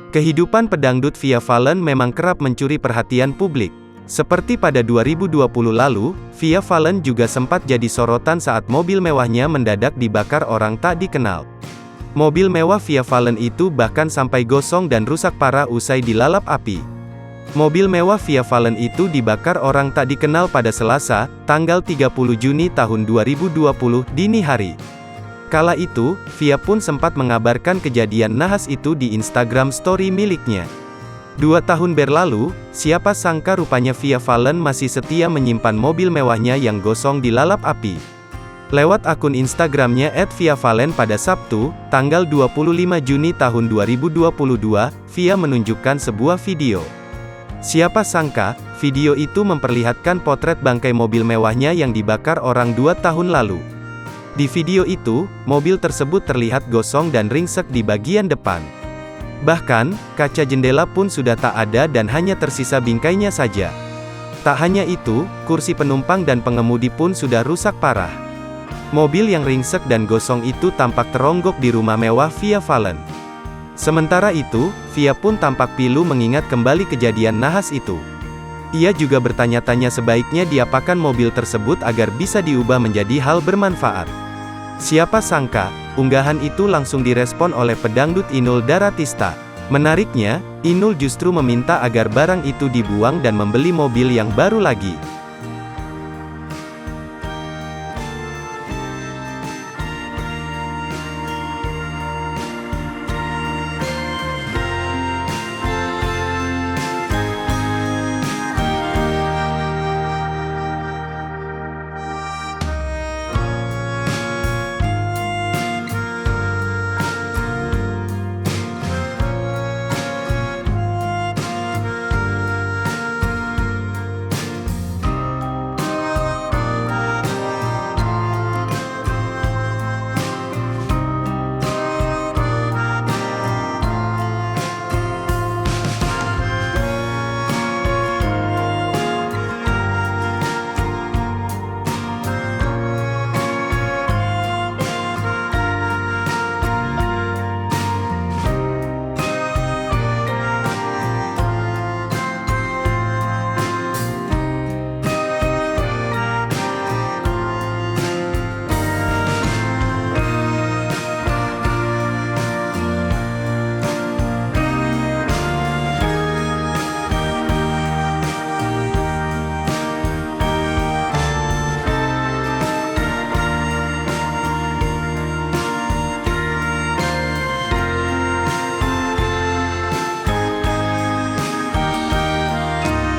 Kehidupan pedangdut Via Valen memang kerap mencuri perhatian publik. Seperti pada 2020 lalu, Via Valen juga sempat jadi sorotan saat mobil mewahnya mendadak dibakar orang tak dikenal. Mobil mewah Via Valen itu bahkan sampai gosong dan rusak parah usai dilalap api. Mobil mewah Via Valen itu dibakar orang tak dikenal pada Selasa, tanggal 30 Juni tahun 2020, dini hari. Kala itu, Via pun sempat mengabarkan kejadian nahas itu di Instagram Story miliknya. 2 tahun berlalu, siapa sangka rupanya Via Valen masih setia menyimpan mobil mewahnya yang gosong dilalap api. Lewat akun Instagramnya @viavalen pada Sabtu, tanggal 25 Juni tahun 2022, Via menunjukkan sebuah video. Siapa sangka, video itu memperlihatkan potret bangkai mobil mewahnya yang dibakar orang 2 tahun lalu. Di video itu, mobil tersebut terlihat gosong dan ringsek di bagian depan. Bahkan, kaca jendela pun sudah tak ada dan hanya tersisa bingkainya saja. Tak hanya itu, kursi penumpang dan pengemudi pun sudah rusak parah. Mobil yang ringsek dan gosong itu tampak teronggok di rumah mewah Via Valen. Sementara itu, Via pun tampak pilu mengingat kembali kejadian nahas itu. Ia juga bertanya-tanya sebaiknya diapakan mobil tersebut agar bisa diubah menjadi hal bermanfaat. Siapa sangka, unggahan itu langsung direspon oleh pedangdut Inul Daratista. Menariknya, Inul justru meminta agar barang itu dibuang dan membeli mobil yang baru lagi.